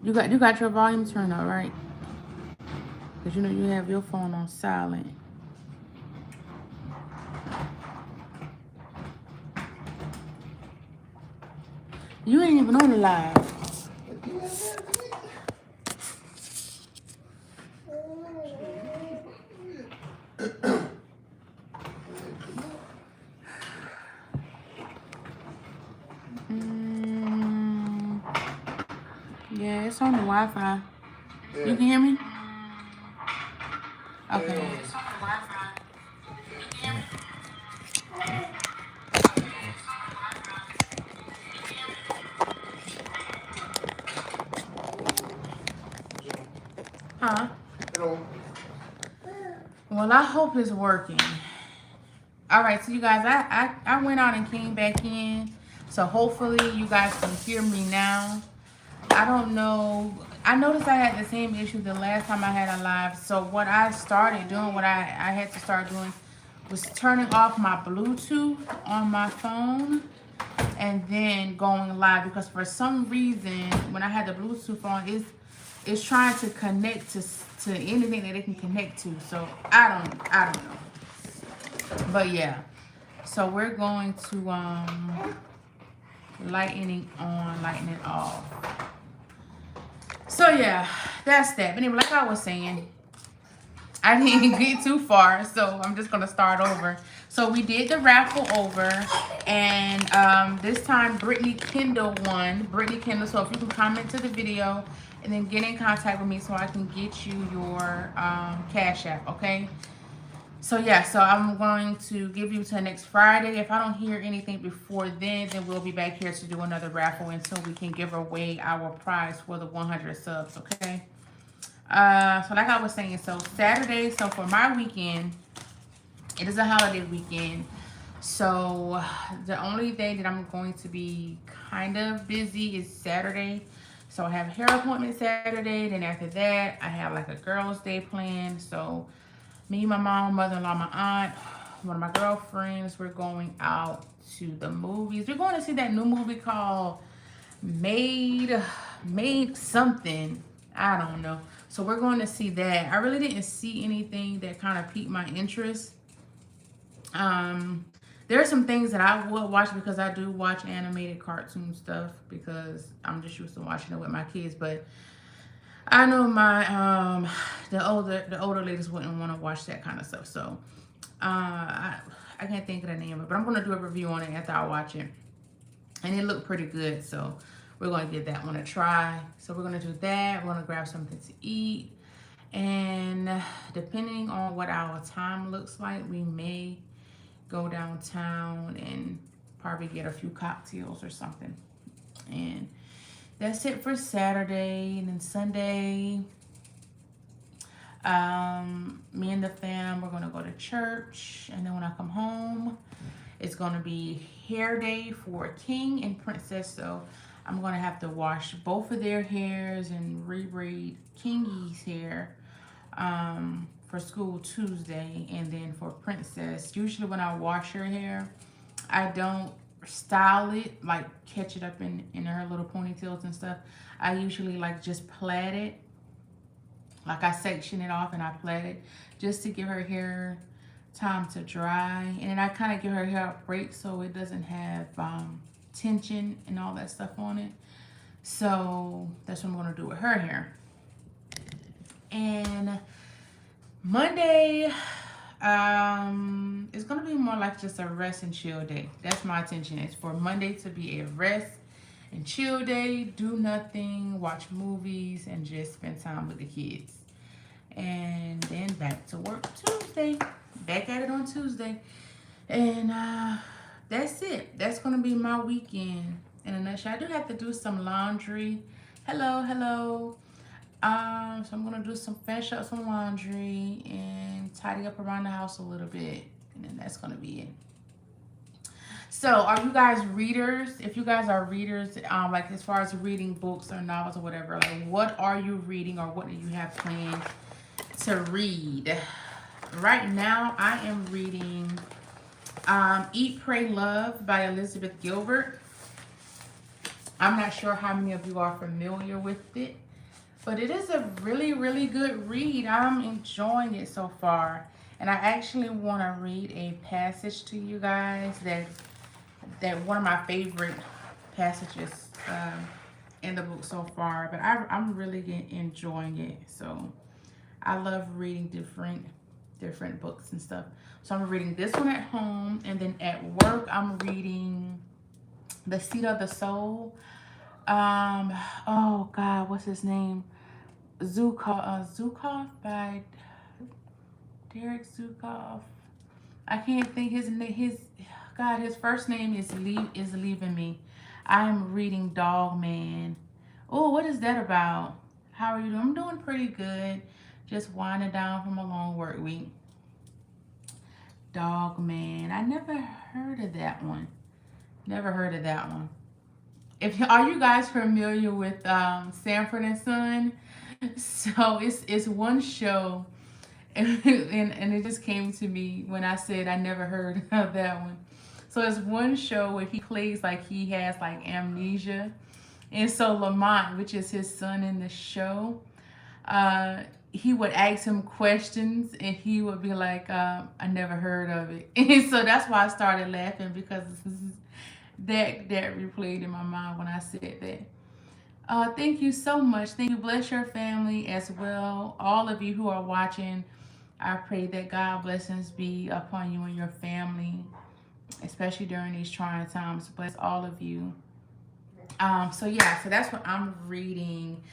You got your volume turned up, right? Because you know you have your phone on silent. You ain't even on the live. Mm, yeah, it's on the Wi-Fi. You can hear me? Okay. Huh? Well, I hope it's working. All right, so you guys, I went out and came back in. So hopefully you guys can hear me now. I don't know. I noticed I had the same issue the last time I had a live. So what I started doing, what I had to start doing was turning off my Bluetooth on my phone and then going live, because for some reason when I had the Bluetooth on, it's trying to connect to anything that it can connect to. So I don't know. But yeah. So we're going to lightening on, lightening off. So yeah, that's that. But anyway, like I was saying, I didn't get too far, so I'm just gonna start over. So we did the raffle over, and this time Brittany Kendall won. Brittany Kendall. So if you can comment to the video and then get in contact with me so I can get you your Cash App, okay? So yeah, so I'm going to give you till next Friday. If I don't hear anything before then we'll be back here to do another raffle until we can give away our prize for the 100 subs, okay? So like I was saying, so Saturday, so for my weekend, it is a holiday weekend. So the only day that I'm going to be kind of busy is Saturday. So I have a hair appointment Saturday. Then after that, I have like a girls' day planned. So me, my mom, mother-in-law, my aunt, one of my girlfriends, we're going out to the movies. We're going to see that new movie called Made something. I don't know. So we're going to see that. I really didn't see anything that kind of piqued my interest. There are some things that I would watch because I do watch animated cartoon stuff because I'm just used to watching it with my kids. But I know my the older ladies wouldn't want to watch that kind of stuff. So I can't think of the name of it, but I'm gonna do a review on it after I watch it. And it looked pretty good, so we're gonna give that one a try. So we're gonna do that. We're gonna grab something to eat, and depending on what our time looks like, we may go downtown and probably get a few cocktails or something. And that's it for Saturday. And then Sunday, me and the fam, we're gonna go to church, and then when I come home, it's gonna be hair day for King and Princess. So I'm gonna have to wash both of their hairs and rebraid Kingy's hair for school Tuesday, and then for Princess, usually when I wash her hair, I don't style it, like catch it up in her little ponytails and stuff. I usually like just plait it, like I section it off and I plait it just to give her hair time to dry, and then I kind of give her hair a break so it doesn't have tension and all that stuff on it. So that's what I'm gonna do with her hair. And Monday, it's gonna be more like just a rest and chill day. That's my intention. Is for Monday to be a rest and chill day, do nothing, watch movies, and just spend time with the kids. And then back to work Tuesday. Back at it on Tuesday. And that's it. That's gonna be my weekend in a nutshell. I do have to do some laundry. Hello, hello. So I'm gonna do some finish up some laundry and tidy up around the house a little bit, and then that's gonna be it. So, are you guys readers? If you guys are readers, like as far as reading books or novels or whatever, like what are you reading or what do you have planned to read? Right now, I am reading Eat, Pray, Love by Elizabeth Gilbert. I'm not sure how many of you are familiar with it. But it is a really, really good read. I'm enjoying it so far. And I actually want to read a passage to you guys that one of my favorite passages in the book so far. But I'm really enjoying it. So I love reading different books and stuff. So I'm reading this one at home, and then at work I'm reading The Seat of the Soul. Oh God, what's his name? Zukov by Derek Zukov. I can't think his name. His first name is leaving me. I am reading Dog Man. Oh, what is that about? How are you doing? I'm doing pretty good. Just winding down from a long work week. Dog Man. I never heard of that one. Never heard of that one. Are you guys familiar with Sanford and Son? So it's one show, and it just came to me when I said I never heard of that one. So it's one show where he plays like he has like amnesia, and so Lamont, which is his son in the show, he would ask him questions, and he would be like, "I never heard of it," and so that's why I started laughing because that replayed in my mind when I said that. Thank you so much. Thank you. Bless your family as well. All of you who are watching, I pray that God blessings be upon you and your family, especially during these trying times. Bless all of you. So yeah, so that's what I'm reading.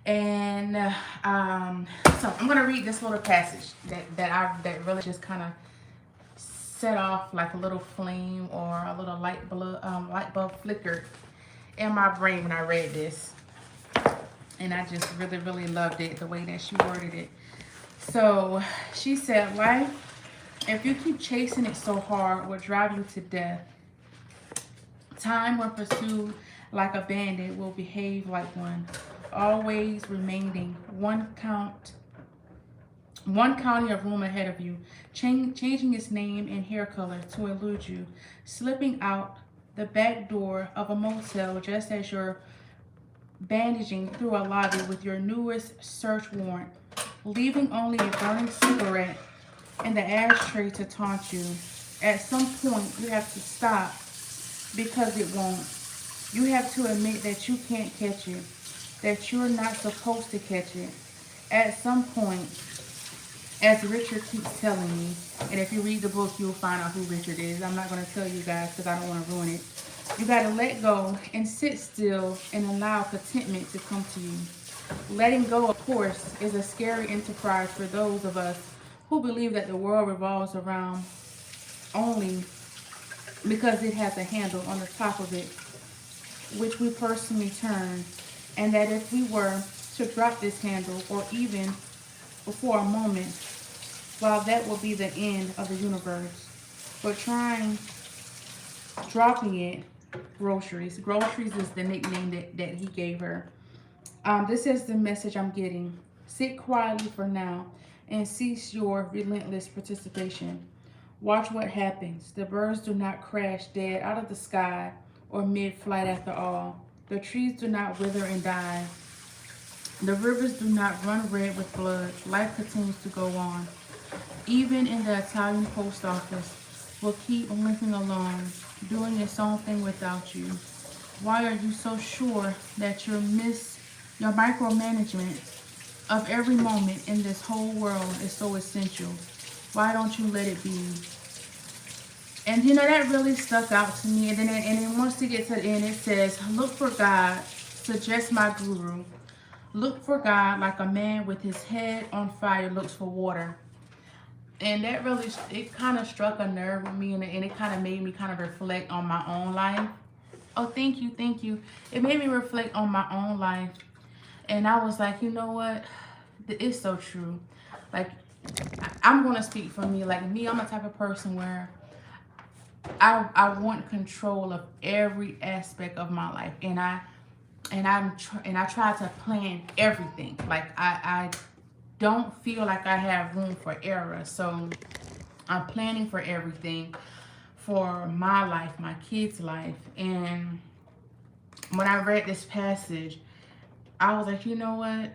And so I'm gonna read this little passage that really just kind of set off like a little flame or a little light bulb flickered in my brain when I read this. And I just really, really loved it, the way that she worded it. So she said, life, if you keep chasing it so hard, will drive you to death. Time, when pursued like a bandit, will behave like one, always remaining one county of room ahead of you, changing its name and hair color to elude you, slipping out the back door of a motel just as you're bandaging through a lobby with your newest search warrant, leaving only a burning cigarette in the ashtray to taunt you. At some point, you have to stop because it won't. You have to admit that you can't catch it, that you're not supposed to catch it. At some point, as Richard keeps telling me, and if you read the book, you'll find out who Richard is. I'm not going to tell you guys because I don't want to ruin it. You got to let go and sit still and allow contentment to come to you. Letting go, of course, is a scary enterprise for those of us who believe that the world revolves around only because it has a handle on the top of it, which we personally turn, and that if we were to drop this handle, or even for a moment, while that will be the end of the universe. But dropping it, groceries is the nickname that he gave her. This is the message I'm getting. Sit quietly for now and cease your relentless participation. Watch what happens. The birds do not crash dead out of the sky or mid-flight after all. The trees do not wither and die. The rivers do not run red with blood. Life continues to go on. Even in the Italian post office will keep limping along, doing its own thing without you. Why are you so sure that your micromanagement of every moment in this whole world is so essential? Why don't you let it be? And that really stuck out to me. And then once to get to the end, it says, look for God, suggests my guru. Look for God like a man with his head on fire looks for water. And that really, it kind of struck a nerve with me, and it kind of made me kind of reflect on my own life. Oh, thank you. It made me reflect on my own life. And I was like, you know what? It's so true. Like, I'm going to speak for me. Like, me, I'm the type of person where I want control of every aspect of my life. And I try to plan everything. Like, I don't feel like I have room for error. So I'm planning for everything, for my life, my kids' life. And when I read this passage, I was like, you know what?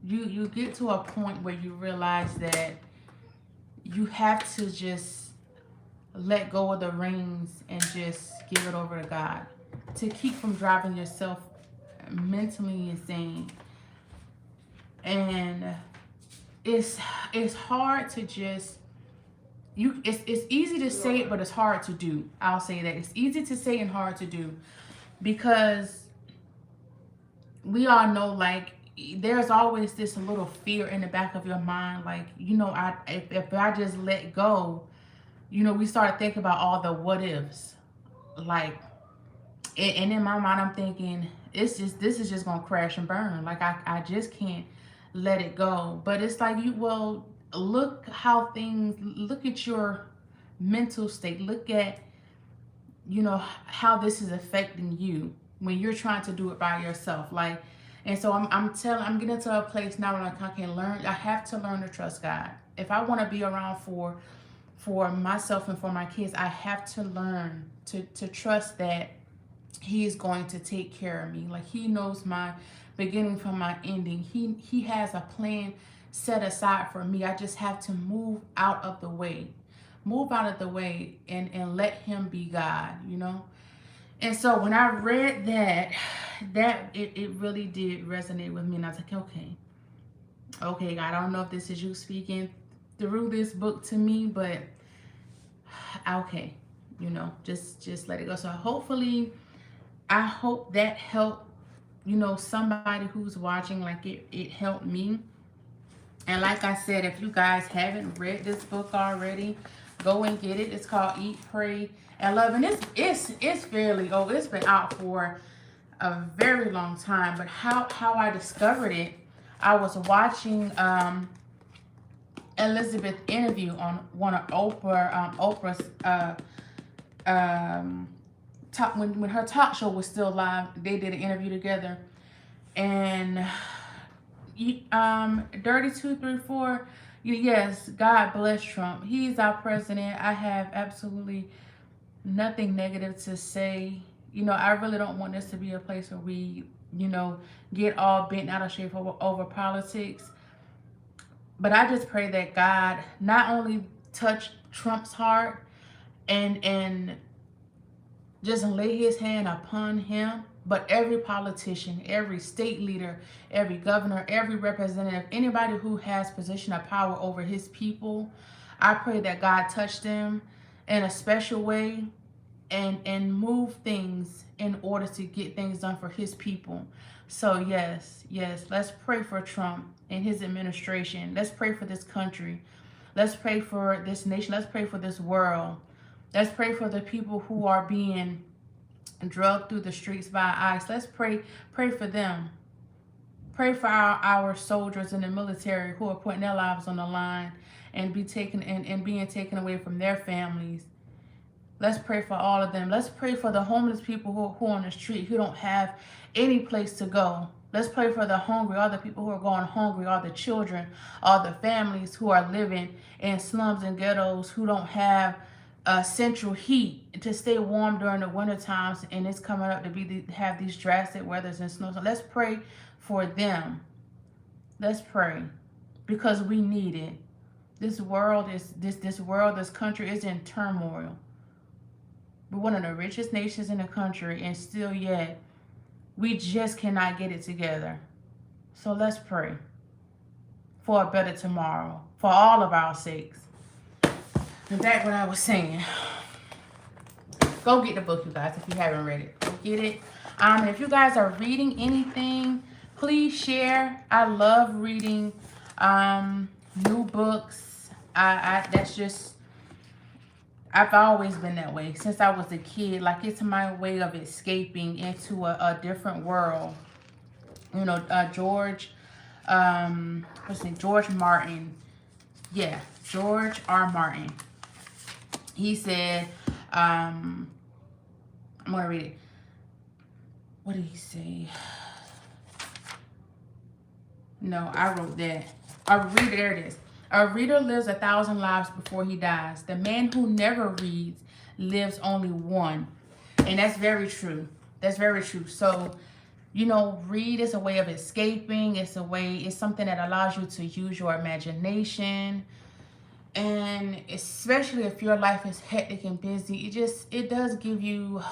You get to a point where you realize that you have to just let go of the reins and just give it over to God to keep from driving yourself mentally insane. And it's hard to just it's easy to say it, but it's hard to do. I'll say that it's easy to say and hard to do, because we all know, like, there's always this little fear in the back of your mind, like, you know, if I just let go, you know, we start thinking about all the what ifs, like, and in my mind I'm thinking this is just gonna crash and burn, like I just can't let it go. But it's like, look look at your mental state, look at, you know, how this is affecting you when you're trying to do it by yourself. Like, and so I'm getting to a place now where I have to learn to trust God. If I want to be around for myself and for my kids, I have to learn to trust that He is going to take care of me. Like, He knows my beginning from my ending. He has a plan set aside for me. I just have to move out of the way. Move out of the way and let Him be God, you know? And so when I read that it really did resonate with me. And I was like, okay, God, I don't know if this is you speaking through this book to me, but okay, you know, just let it go. So hopefully, I hope that helped, you know, somebody who's watching, like it helped me. And like I said, if you guys haven't read this book already, go and get it. It's called Eat, Pray, and Love. And it's fairly old. It's been out for a very long time. But how I discovered it, I was watching Elizabeth interview on one of Oprah's talk, when her talk show was still live. They did an interview together, and Dirty 234. Yes, God bless Trump. He's our president. I have absolutely nothing negative to say. You know, I really don't want this to be a place where we, you know, get all bent out of shape over politics. But I just pray that God not only touch Trump's heart and just lay His hand upon him, but every politician, every state leader, every governor, every representative, anybody who has position of power over His people, I pray that God touch them in a special way and move things in order to get things done for His people. So yes, let's pray for Trump and his administration. Let's pray for this country. Let's pray for this nation. Let's pray for this world. Let's pray for the people who are being drugged through the streets by ICE. Let's pray for them. Pray for our soldiers in the military who are putting their lives on the line and being taken away from their families. Let's pray for all of them. Let's pray for the homeless people who are on the street, who don't have any place to go. Let's pray for the hungry, all the people who are going hungry, all the children, all the families who are living in slums and ghettos, who don't have central heat to stay warm during the winter times, and it's coming up to have these drastic weathers and snow. So let's pray for them. Let's pray, because we need it. This country is in turmoil. We're one of the richest nations in the country, and still yet we just cannot get it together. So let's pray for a better tomorrow, for all of our sakes. And back what I was saying. Go get the book, you guys, if you haven't read it. Go get it. If you guys are reading anything, please share. I love reading new books. That's just, I've always been that way since I was a kid. Like, it's my way of escaping into a different world. You know, George Martin. Yeah, George R. Martin. He said, I'm going to read it. What did he say? No, I wrote that. There it is. A reader lives 1,000 lives before he dies. The man who never reads lives only one. And that's very true. That's very true. So you know, read is a way of escaping. It's something that allows you to use your imagination. And especially if your life is hectic and busy, it does give you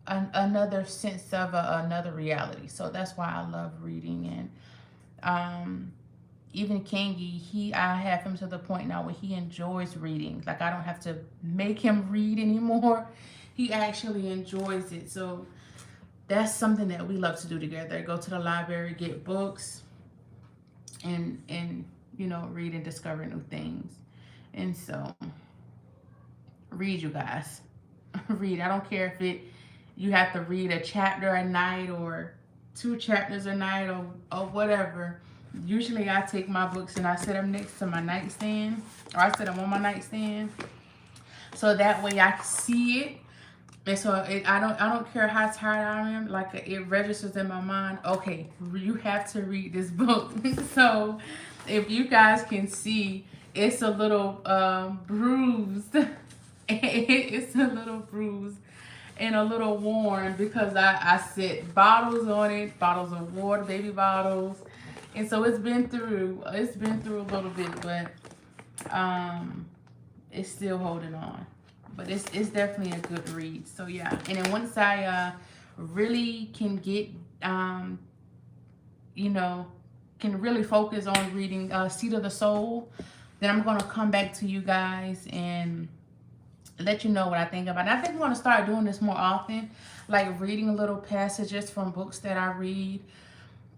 another sense of another reality. So that's why I love reading. And even Kingy, I have him to the point now where he enjoys reading. Like, I don't have to make him read anymore. He actually enjoys it. So that's something that we love to do together. Go to the library, get books, and you know, read and discover new things. And so, read, you guys. Read. I don't care if you have to read a chapter a night or 2 chapters a night or whatever. Usually I take my books and I set them next to my nightstand, or I set them on my nightstand, so that way I can see it. And so I don't care how tired I am, like, it registers in my mind, okay, you have to read this book. So if you guys can see, it's a little bruised. It's a little bruised and a little worn because I set bottles on it, bottles of water, baby bottles. And so it's been through a little bit, but it's still holding on. But it's definitely a good read. So yeah. And then once I really can get you know, can really focus on reading Seat of the Soul, then I'm gonna come back to you guys and let you know what I think about it. I think I'm gonna start doing this more often, like reading little passages from books that I read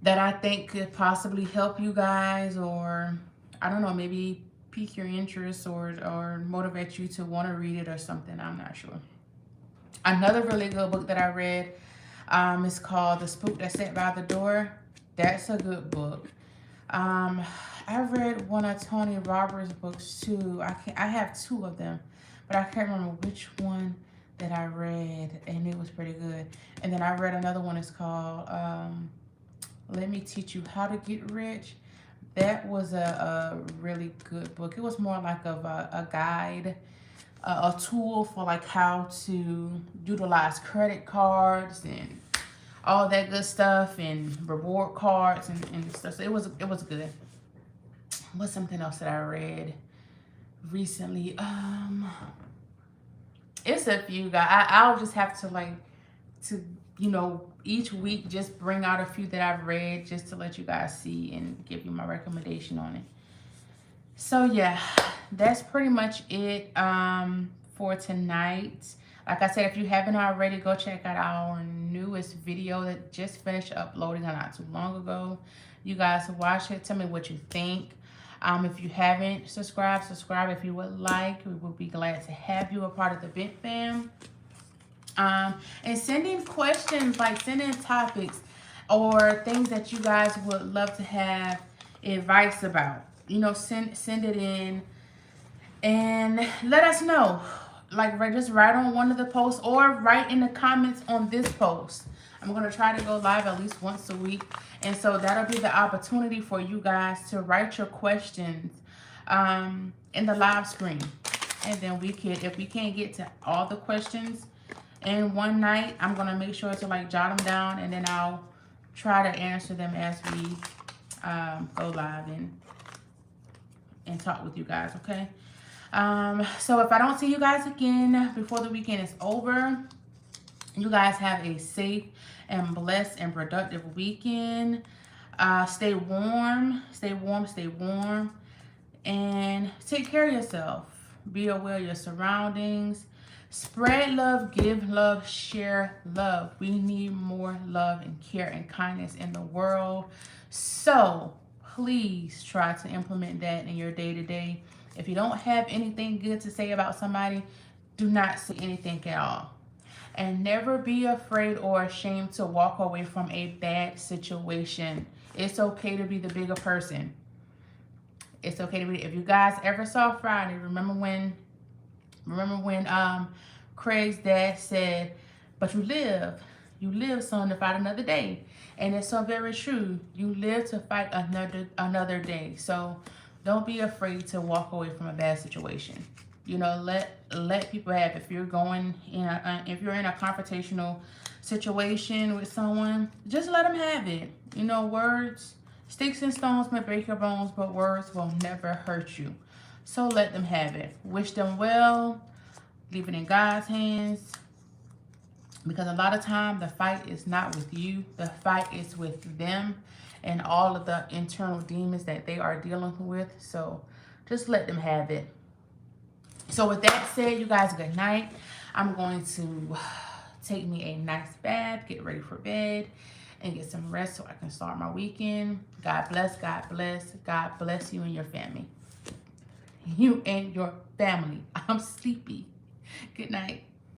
that I think could possibly help you guys, or I don't know, maybe pique your interest or motivate you to want to read it or something. I'm not sure. Another really good book that I read is called The Spook That Sat by the Door. That's a good book. I read one of Tony Robbins' books too. I have 2 of them, but I can't remember which one that I read, and it was pretty good. And then I read another one. It's called Let Me Teach You How to Get Rich. That was a really good book. It was more like of a guide, a tool for like how to utilize credit cards and all that good stuff, and reward cards and stuff. So it was good. What's something else that I read recently? It's a few, guys. I'll just have to you know, each week just bring out a few that I've read just to let you guys see and give you my recommendation on it. So yeah, that's pretty much it for tonight. Like I said, if you haven't already, go check out our newest video that just finished uploading not too long ago. You guys watch it. Tell me what you think. If you haven't subscribed if you would like. We will be glad to have you a part of the Bent Fam. And send in questions, like send in topics or things that you guys would love to have advice about. You know, send it in and let us know. Like, just write on one of the posts or write in the comments on this post. I'm going to try to go live at least once a week. And so that'll be the opportunity for you guys to write your questions in the live stream. And then if we can't get to all the questions in one night, I'm going to make sure to like jot them down, and then I'll try to answer them as we go live and talk with you guys, okay? So if I don't see you guys again before the weekend is over, you guys have a safe and blessed and productive weekend. Stay warm, and take care of yourself. Be aware of your surroundings. Spread love, give love, share love. We need more love and care and kindness in the world. So please try to implement that in your day-to-day. If you don't have anything good to say about somebody, do not say anything at all. And never be afraid or ashamed to walk away from a bad situation. It's okay to be the bigger person. It's okay to be. If you guys ever saw Friday, remember when Craig's dad said, but you live son to fight another day. And it's so very true. You live to fight another day. So don't be afraid to walk away from a bad situation. You know, let people have. If you're in a confrontational situation with someone, just let them have it. You know, words, sticks and stones may break your bones, but words will never hurt you. So let them have it. Wish them well. Leave it in God's hands. Because a lot of time, the fight is not with you. The fight is with them and all of the internal demons that they are dealing with. So just let them have it. So with that said, you guys, good night. I'm going to take me a nice bath, get ready for bed, and get some rest so I can start my weekend. God bless, God bless, God bless you and your family. You and your family. I'm sleepy. Good night.